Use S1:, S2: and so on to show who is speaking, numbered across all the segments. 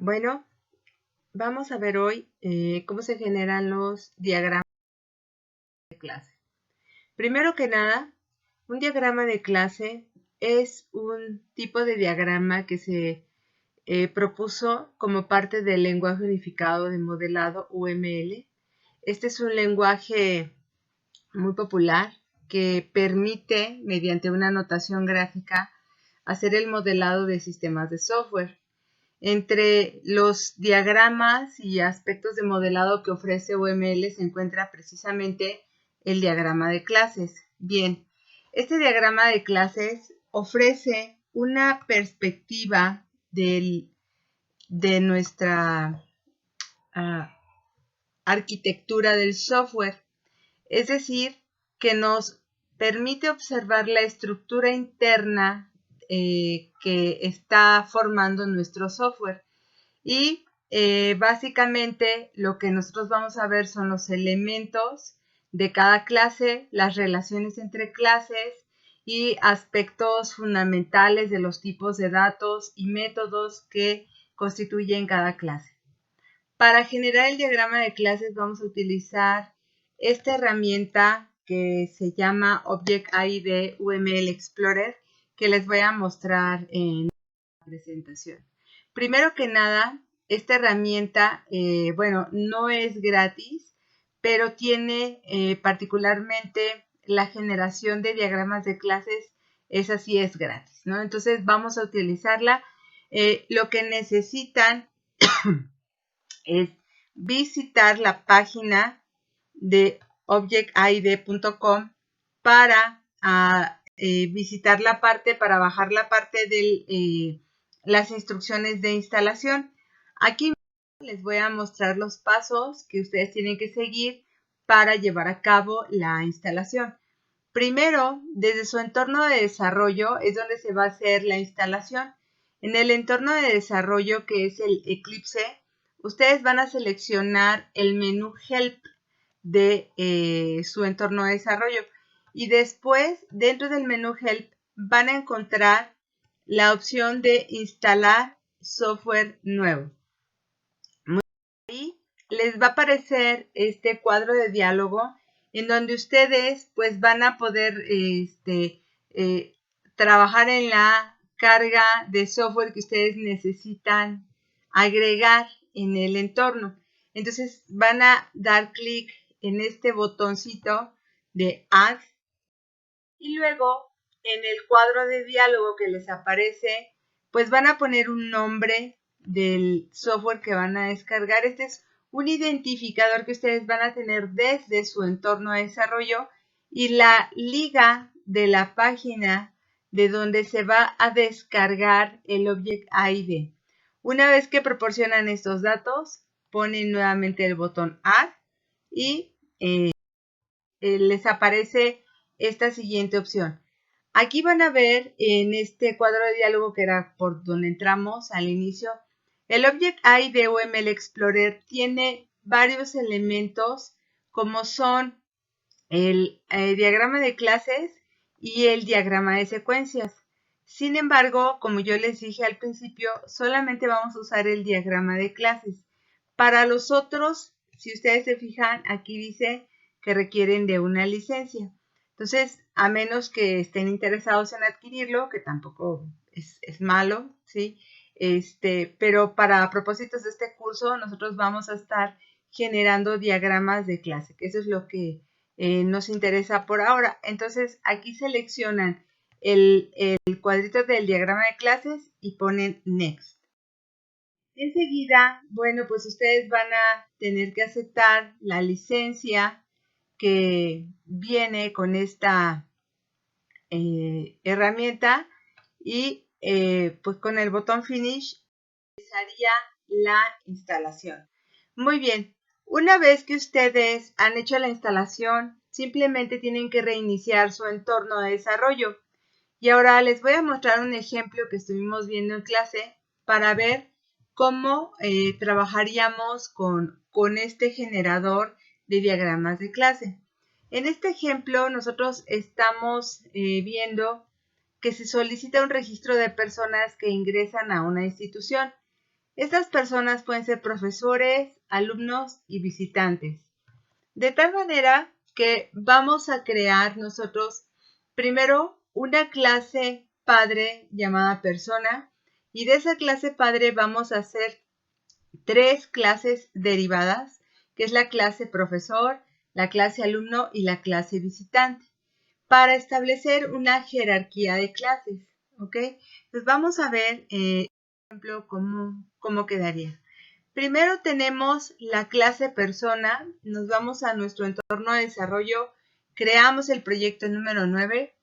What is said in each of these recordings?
S1: Bueno, vamos a ver hoy cómo se generan los diagramas de clase. Primero que nada, un diagrama de clase es un tipo de diagrama que se propuso como parte del lenguaje unificado de modelado UML. Este es un lenguaje muy popular que permite, mediante una notación gráfica, hacer el modelado de sistemas de software. Entre los diagramas y aspectos de modelado que ofrece UML se encuentra precisamente el diagrama de clases. Bien, este diagrama de clases ofrece una perspectiva de nuestra arquitectura del software, es decir, que nos permite observar la estructura interna que está formando nuestro software. Y básicamente lo que nosotros vamos a ver son los elementos de cada clase, las relaciones entre clases y aspectos fundamentales de los tipos de datos y métodos que constituyen cada clase. Para generar el diagrama de clases vamos a utilizar esta herramienta que se llama ObjectID UML Explorer, que les voy a mostrar en la presentación. Primero que nada, esta herramienta, no es gratis, pero tiene particularmente la generación de diagramas de clases, esa sí es gratis, ¿no? Entonces vamos a utilizarla. Lo que necesitan es visitar la página de objectid.com para visitar la parte, para bajar la parte de las instrucciones de instalación. Aquí les voy a mostrar los pasos que ustedes tienen que seguir para llevar a cabo la instalación. Primero, desde su entorno de desarrollo es donde se va a hacer la instalación. En el entorno de desarrollo, que es el Eclipse, ustedes van a seleccionar el menú Help de su entorno de desarrollo. Y después, dentro del menú Help, van a encontrar la opción de instalar software nuevo. Ahí les va a aparecer este cuadro de diálogo en donde ustedes pues van a poder trabajar en la carga de software que ustedes necesitan agregar en el entorno. Entonces van a dar clic en este botoncito de Add y luego en el cuadro de diálogo que les aparece, pues van a poner un nombre del software que van a descargar. Este es un identificador que ustedes van a tener desde su entorno de desarrollo y la liga de la página de donde se va a descargar el Object ID. Una vez que proporcionan estos datos, ponen nuevamente el botón Add y les aparece esta siguiente opción. Aquí van a ver en este cuadro de diálogo que era por donde entramos al inicio, el Object ID UML Explorer tiene varios elementos como son el diagrama de clases y el diagrama de secuencias. Sin embargo, como yo les dije al principio, solamente vamos a usar el diagrama de clases. Para los otros, si ustedes se fijan, aquí dice que requieren de una licencia. Entonces, a menos que estén interesados en adquirirlo, que tampoco es malo, ¿sí? Pero para propósitos de este curso, nosotros vamos a estar generando diagramas de clase, que eso es lo que nos interesa por ahora. Entonces, aquí seleccionan el cuadrito del diagrama de clases y ponen Next. Enseguida, bueno, pues ustedes van a tener que aceptar la licencia que viene con esta herramienta y pues con el botón Finish empezaría la instalación. Muy bien, una vez que ustedes han hecho la instalación, simplemente tienen que reiniciar su entorno de desarrollo. Y ahora les voy a mostrar un ejemplo que estuvimos viendo en clase para ver cómo trabajaríamos con este generador de diagramas de clase. En este ejemplo, nosotros estamos viendo que se solicita un registro de personas que ingresan a una institución. Estas personas pueden ser profesores, alumnos y visitantes. De tal manera que vamos a crear nosotros primero una clase padre llamada persona, y de esa clase padre vamos a hacer 3 clases derivadas, que es la clase profesor, la clase alumno y la clase visitante, para establecer una jerarquía de clases, ¿ok? Entonces vamos a ver, ejemplo, cómo quedaría. Primero tenemos la clase persona, nos vamos a nuestro entorno de desarrollo, creamos el proyecto número 9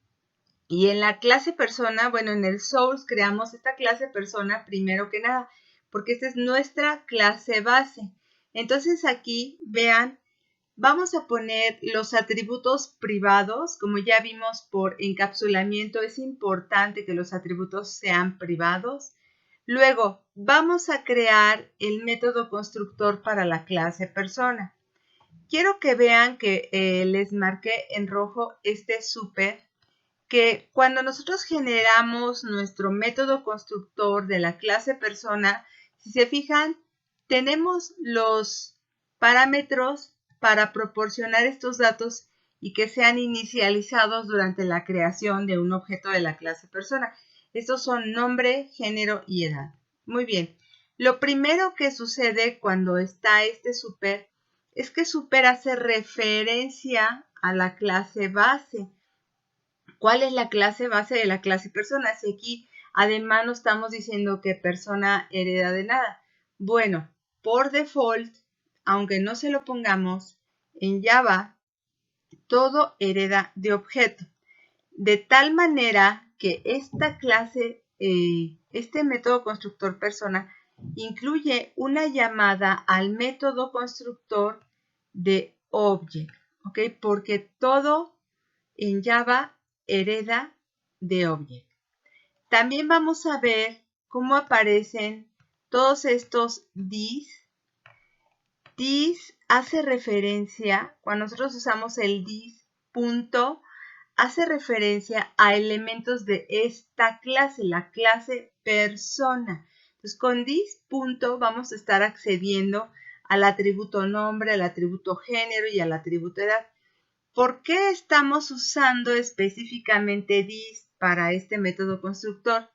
S1: y en la clase persona, bueno, en el Source creamos esta clase persona primero que nada, porque esta es nuestra clase base. Entonces aquí, vean, vamos a poner los atributos privados, como ya vimos por encapsulamiento, es importante que los atributos sean privados. Luego, vamos a crear el método constructor para la clase persona. Quiero que vean que les marqué en rojo este súper, que cuando nosotros generamos nuestro método constructor de la clase persona, si se fijan, tenemos los parámetros para proporcionar estos datos y que sean inicializados durante la creación de un objeto de la clase persona. Estos son nombre, género y edad. Muy bien. Lo primero que sucede cuando está este súper es que súper hace referencia a la clase base. ¿Cuál es la clase base de la clase persona? Si aquí además no estamos diciendo que persona hereda de nada. Bueno, por default, aunque no se lo pongamos, en Java todo hereda de objeto. De tal manera que esta clase, este método constructor persona, incluye una llamada al método constructor de object, ¿ok? Porque todo en Java hereda de object. También vamos a ver cómo aparecen todos estos this. This hace referencia, cuando nosotros usamos el this punto, hace referencia a elementos de esta clase, la clase persona. Entonces, con this punto vamos a estar accediendo al atributo nombre, al atributo género y al atributo edad. ¿Por qué estamos usando específicamente this para este método constructor?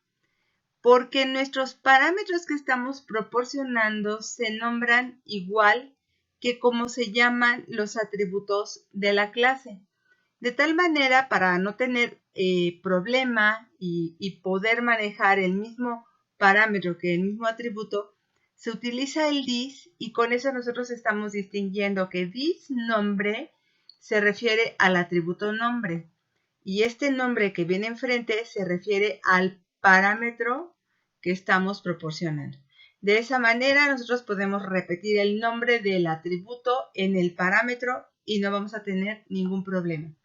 S1: Porque nuestros parámetros que estamos proporcionando se nombran igual que como se llaman los atributos de la clase. De tal manera, para no tener problema y poder manejar el mismo parámetro que el mismo atributo, se utiliza el this y con eso nosotros estamos distinguiendo que this nombre se refiere al atributo nombre y este nombre que viene enfrente se refiere al parámetro que estamos proporcionando. De esa manera nosotros podemos repetir el nombre del atributo en el parámetro y no vamos a tener ningún problema.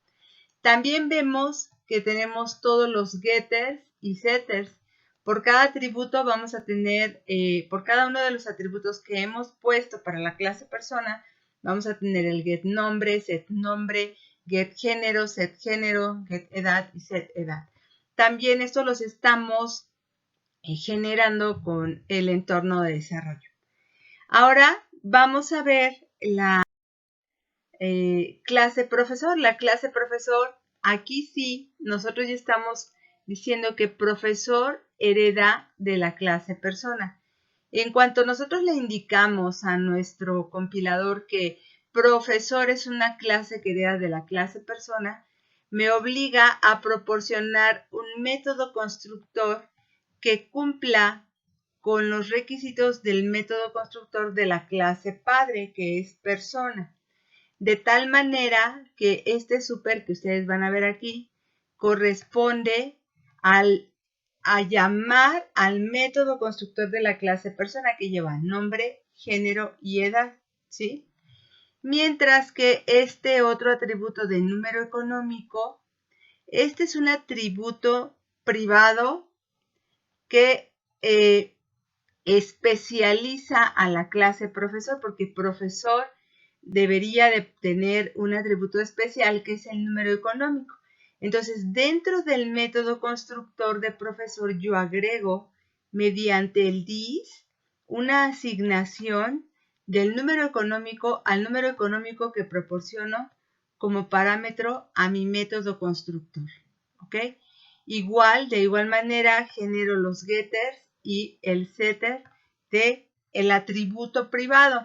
S1: También vemos que tenemos todos los getters y setters. Por cada atributo vamos a tener, por cada uno de los atributos que hemos puesto para la clase persona, vamos a tener el get nombre, set género, get edad y set edad. También esto los estamos generando con el entorno de desarrollo. Ahora vamos a ver la clase profesor. La clase profesor, aquí sí, nosotros ya estamos diciendo que profesor hereda de la clase persona. En cuanto nosotros le indicamos a nuestro compilador que profesor es una clase que hereda de la clase persona, me obliga a proporcionar un método constructor que cumpla con los requisitos del método constructor de la clase padre, que es persona. De tal manera que este súper que ustedes van a ver aquí corresponde a llamar al método constructor de la clase persona que lleva nombre, género y edad, ¿sí? Mientras que este otro atributo de número económico, este es un atributo privado que especializa a la clase profesor, porque profesor debería de tener un atributo especial que es el número económico. Entonces, dentro del método constructor de profesor, yo agrego mediante el this una asignación del número económico al número económico que proporciono como parámetro a mi método constructor. ¿Ok? De igual manera, genero los getters y el setter de el atributo privado.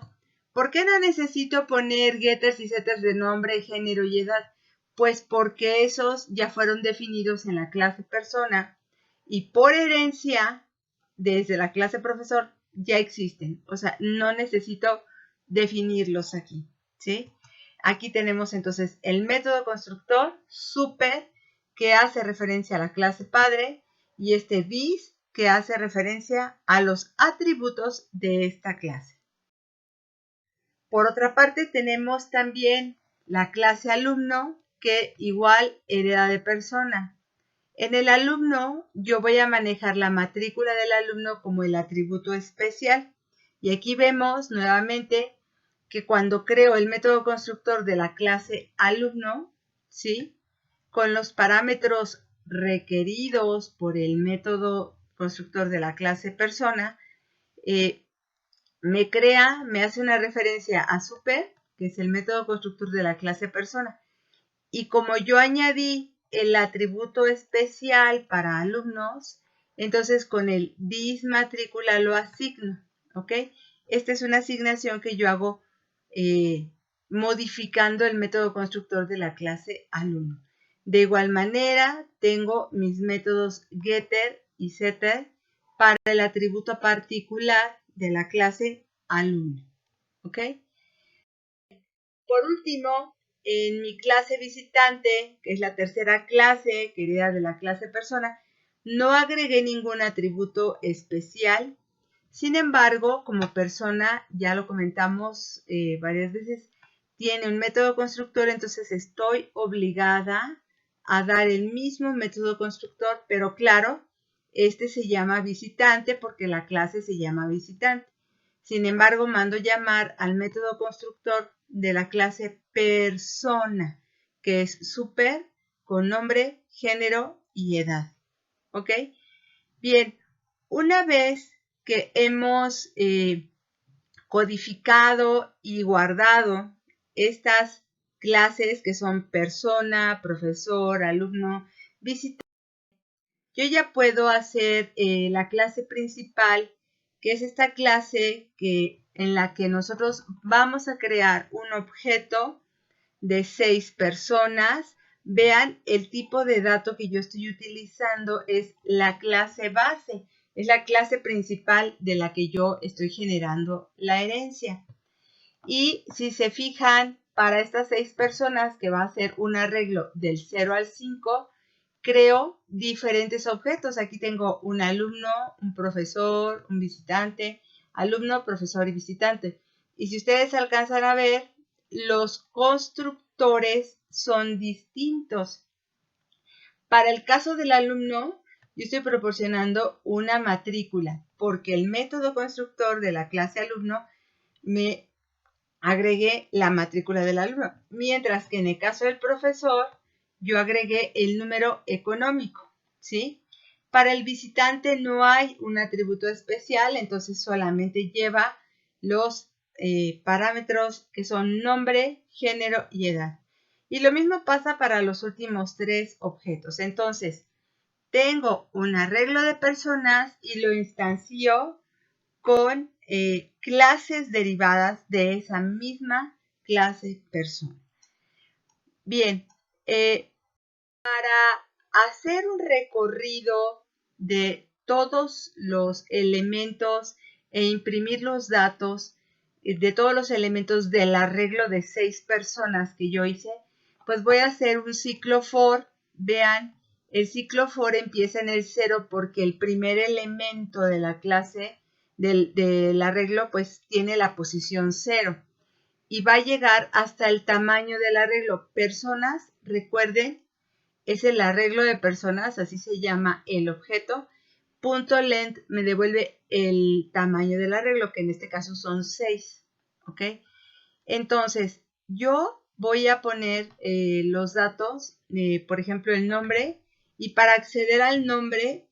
S1: ¿Por qué no necesito poner getters y setters de nombre, género y edad? Pues porque esos ya fueron definidos en la clase persona y por herencia, desde la clase profesor, ya existen. O sea, no necesito definirlos aquí, ¿sí? Aquí tenemos entonces el método constructor super que hace referencia a la clase padre y este bis que hace referencia a los atributos de esta clase. Por otra parte, tenemos también la clase alumno que igual hereda de persona. En el alumno yo voy a manejar la matrícula del alumno como el atributo especial. Y aquí vemos nuevamente que cuando creo el método constructor de la clase alumno, ¿sí?, con los parámetros requeridos por el método constructor de la clase persona, me hace una referencia a super, que es el método constructor de la clase persona. Y como yo añadí el atributo especial para alumnos, entonces con el bis matrícula lo asigno, ¿ok? Esta es una asignación que yo hago modificando el método constructor de la clase alumno. De igual manera, tengo mis métodos getter y setter para el atributo particular de la clase alumno, ¿ok? Por último, en mi clase visitante, que es la tercera clase que hereda de la clase persona, no agregué ningún atributo especial. Sin embargo, como persona, ya lo comentamos varias veces, tiene un método constructor, entonces estoy obligada a dar el mismo método constructor, pero claro, este se llama visitante porque la clase se llama visitante. Sin embargo, mando llamar al método constructor de la clase persona, que es super con nombre, género y edad. ¿Ok? Bien, una vez que hemos codificado y guardado estas clases que son persona, profesor, alumno, visitante, yo ya puedo hacer la clase principal, que es esta clase en la que nosotros vamos a crear un objeto de 6 personas. Vean, el tipo de dato que yo estoy utilizando es la clase base, es la clase principal de la que yo estoy generando la herencia. Y si se fijan, para estas 6 personas, que va a ser un arreglo del 0 al 5, creo diferentes objetos. Aquí tengo un alumno, un profesor, un visitante, alumno, profesor y visitante. Y si ustedes alcanzan a ver, los constructores son distintos. Para el caso del alumno, yo estoy proporcionando una matrícula, porque el método constructor de la clase alumno me agregué la matrícula del alumno, mientras que en el caso del profesor, yo agregué el número económico, ¿sí? Para el visitante no hay un atributo especial, entonces solamente lleva los parámetros que son nombre, género y edad. Y lo mismo pasa para los últimos 3 objetos. Entonces, tengo un arreglo de personas y lo instancio con clases derivadas de esa misma clase persona. Bien, para hacer un recorrido de todos los elementos e imprimir los datos de todos los elementos del arreglo de 6 personas que yo hice, pues voy a hacer un ciclo for. Vean, el ciclo for empieza en el 0 porque el primer elemento de la clase del arreglo pues tiene la posición 0 y va a llegar hasta el tamaño del arreglo. Personas, recuerden, es el arreglo de personas, así se llama el objeto. Punto length me devuelve el tamaño del arreglo, que en este caso son 6. ¿Ok? Entonces, yo voy a poner los datos, por ejemplo, el nombre, y para acceder al nombre,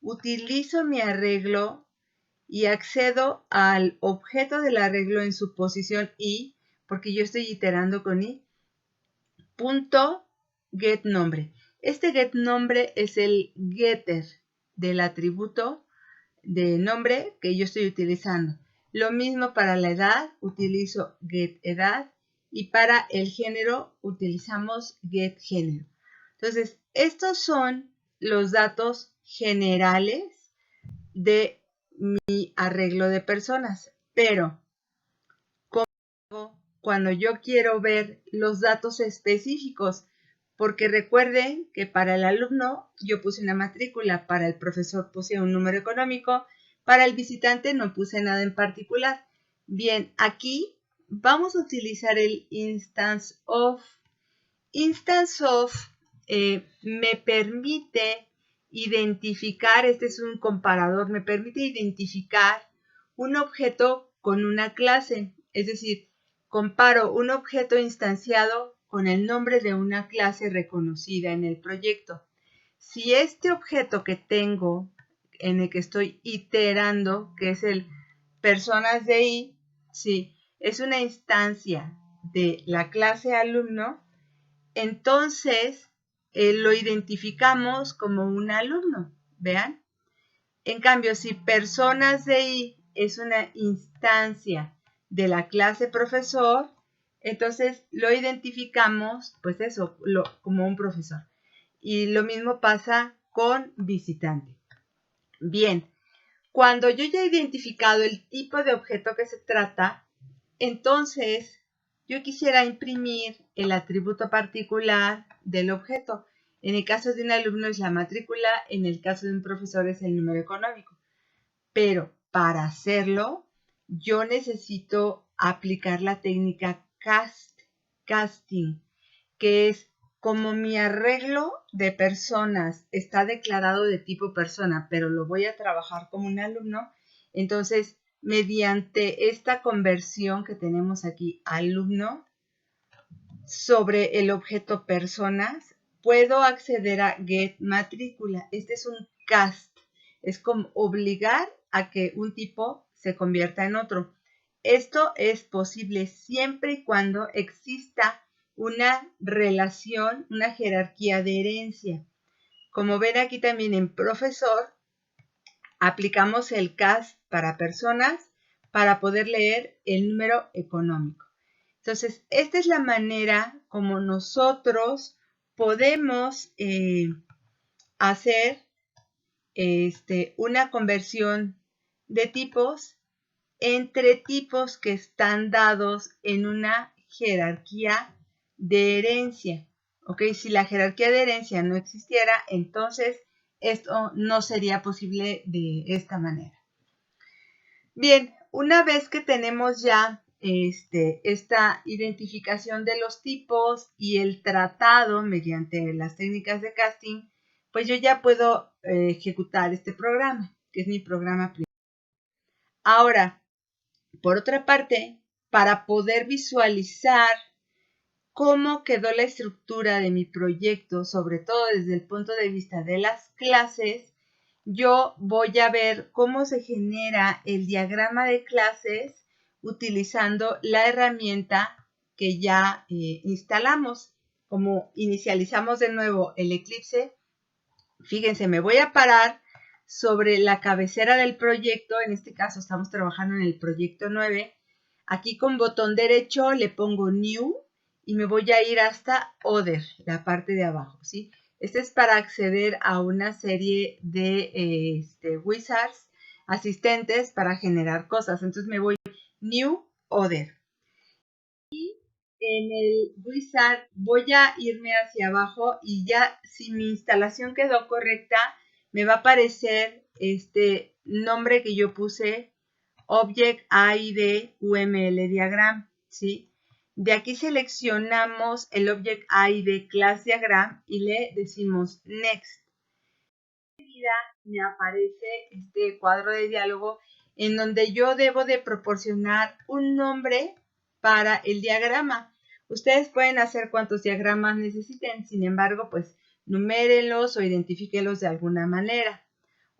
S1: utilizo mi arreglo y accedo al objeto del arreglo en su posición i, porque yo estoy iterando con i, punto get nombre. Este get nombre es el getter del atributo de nombre que yo estoy utilizando. Lo mismo para la edad, utilizo getEdad, y para el género utilizamos getGénero. Entonces, estos son los datos generales de mi arreglo de personas, pero ¿cómo hago cuando yo quiero ver los datos específicos? Porque recuerden que para el alumno yo puse una matrícula, para el profesor puse un número económico, para el visitante no puse nada en particular. Bien, aquí vamos a utilizar el instance of. Instance of me permite identificar, este es un comparador, me permite identificar un objeto con una clase, es decir, comparo un objeto instanciado con el nombre de una clase reconocida en el proyecto. Si este objeto que tengo, en el que estoy iterando, que es el personas de i, sí, es una instancia de la clase alumno, entonces lo identificamos como un alumno, ¿vean? En cambio, si personas de i es una instancia de la clase profesor, entonces lo identificamos, pues eso, como un profesor. Y lo mismo pasa con visitante. Bien, cuando yo ya he identificado el tipo de objeto que se trata, entonces yo quisiera imprimir el atributo particular del objeto. En el caso de un alumno es la matrícula, en el caso de un profesor es el número económico. Pero para hacerlo, yo necesito aplicar la técnica casting, que es como mi arreglo de personas está declarado de tipo persona, pero lo voy a trabajar como un alumno, entonces mediante esta conversión que tenemos aquí, alumno, sobre el objeto personas, puedo acceder a get matrícula. Este es un cast, es como obligar a que un tipo se convierta en otro. Esto es posible siempre y cuando exista una relación, una jerarquía de herencia. Como ven aquí también en profesor, aplicamos el cast para personas para poder leer el número económico. Entonces, esta es la manera como nosotros podemos hacer una conversión de tipos entre tipos que están dados en una jerarquía de herencia. ¿Ok? Si la jerarquía de herencia no existiera, entonces esto no sería posible de esta manera. Bien, una vez que tenemos ya esta identificación de los tipos y el tratado mediante las técnicas de casting, pues yo ya puedo ejecutar este programa, que es mi programa principal. Ahora, por otra parte, para poder visualizar cómo quedó la estructura de mi proyecto, sobre todo desde el punto de vista de las clases, yo voy a ver cómo se genera el diagrama de clases utilizando la herramienta que ya instalamos. Como inicializamos de nuevo el Eclipse, fíjense, me voy a parar sobre la cabecera del proyecto. En este caso estamos trabajando en el proyecto 9. Aquí con botón derecho le pongo New y me voy a ir hasta Other, la parte de abajo, ¿sí? Este es para acceder a una serie de wizards, asistentes para generar cosas. Entonces me voy New, Other. Y en el wizard voy a irme hacia abajo y ya si mi instalación quedó correcta, me va a aparecer este nombre que yo puse, Object ID UML Diagram, ¿sí? De aquí seleccionamos el Object ID Class Diagram y le decimos Next. Enseguida me aparece este cuadro de diálogo en donde yo debo de proporcionar un nombre para el diagrama. Ustedes pueden hacer cuantos diagramas necesiten, sin embargo, pues numérenlos o identifíquenlos de alguna manera.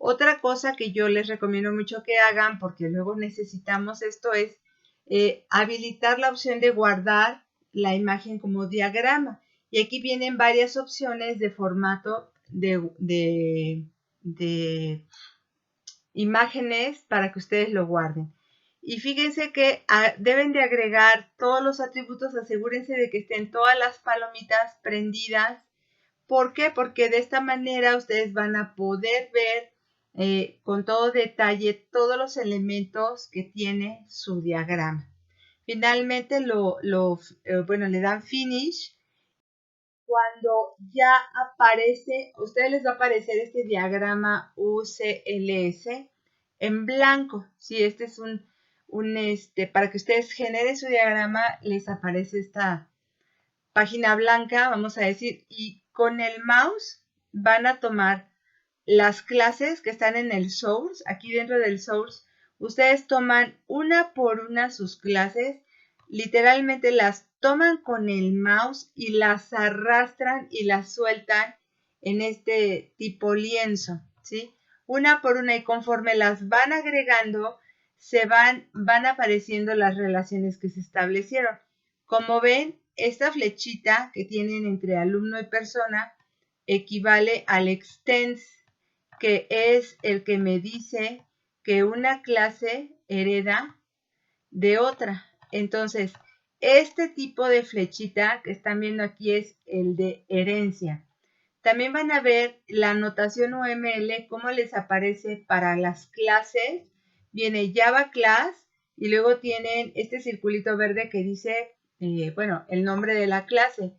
S1: Otra cosa que yo les recomiendo mucho que hagan, porque luego necesitamos esto, es habilitar la opción de guardar la imagen como diagrama. Y aquí vienen varias opciones de formato de imágenes para que ustedes lo guarden. Y fíjense que deben de agregar todos los atributos, asegúrense de que estén todas las palomitas prendidas. ¿Por qué? Porque de esta manera ustedes van a poder ver con todo detalle todos los elementos que tiene su diagrama. Finalmente le dan finish. Cuando ya aparece, a ustedes les va a aparecer este diagrama UCLS en blanco. Si este es para que ustedes generen su diagrama, les aparece esta página blanca, vamos a decir, y con el mouse van a tomar las clases que están en el source. Aquí dentro del source, ustedes toman una por una sus clases, literalmente las toman con el mouse y las arrastran y las sueltan en este tipo lienzo, ¿sí? Una por una, y conforme las van agregando, van apareciendo las relaciones que se establecieron. Como ven, esta flechita que tienen entre alumno y persona equivale al extends, que es el que me dice que una clase hereda de otra. Entonces, este tipo de flechita que están viendo aquí es el de herencia. También van a ver la notación UML, cómo les aparece para las clases. Viene Java Class y luego tienen este circulito verde que dice, el nombre de la clase.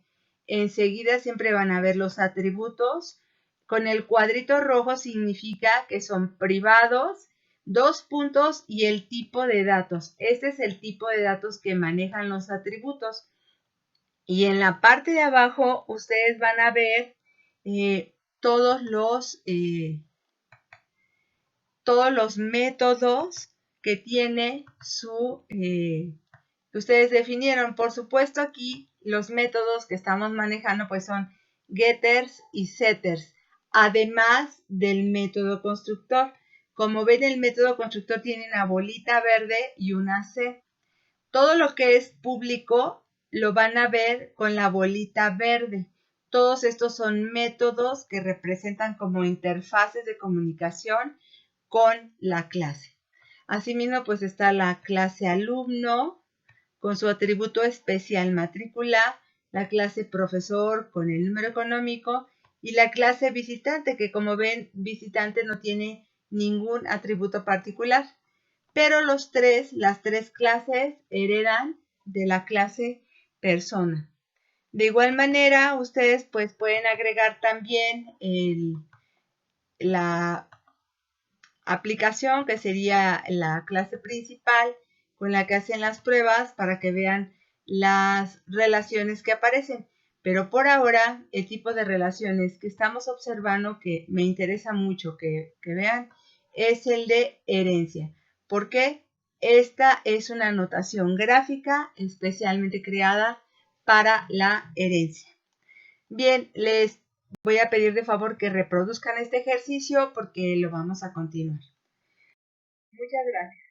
S1: Enseguida siempre van a ver los atributos. Con el cuadrito rojo significa que son privados, 2 puntos y el tipo de datos. Este es el tipo de datos que manejan los atributos. Y en la parte de abajo ustedes van a ver todos los métodos que tiene que ustedes definieron. Por supuesto, aquí los métodos que estamos manejando pues son getters y setters, además del método constructor. Como ven, el método constructor tiene una bolita verde y una C. Todo lo que es público lo van a ver con la bolita verde. Todos estos son métodos que representan como interfaces de comunicación con la clase. Asimismo, pues está la clase alumno con su atributo especial matrícula, la clase profesor con el número económico y la clase visitante, que como ven, visitante no tiene ningún atributo particular. Pero las tres clases heredan de la clase persona. De igual manera, ustedes pues pueden agregar también la aplicación, que sería la clase principal con la que hacen las pruebas para que vean las relaciones que aparecen. Pero por ahora, el tipo de relaciones que estamos observando, que me interesa mucho que vean, es el de herencia. ¿Por qué? Esta es una notación gráfica especialmente creada para la herencia. Bien, les voy a pedir de favor que reproduzcan este ejercicio porque lo vamos a continuar. Muchas gracias.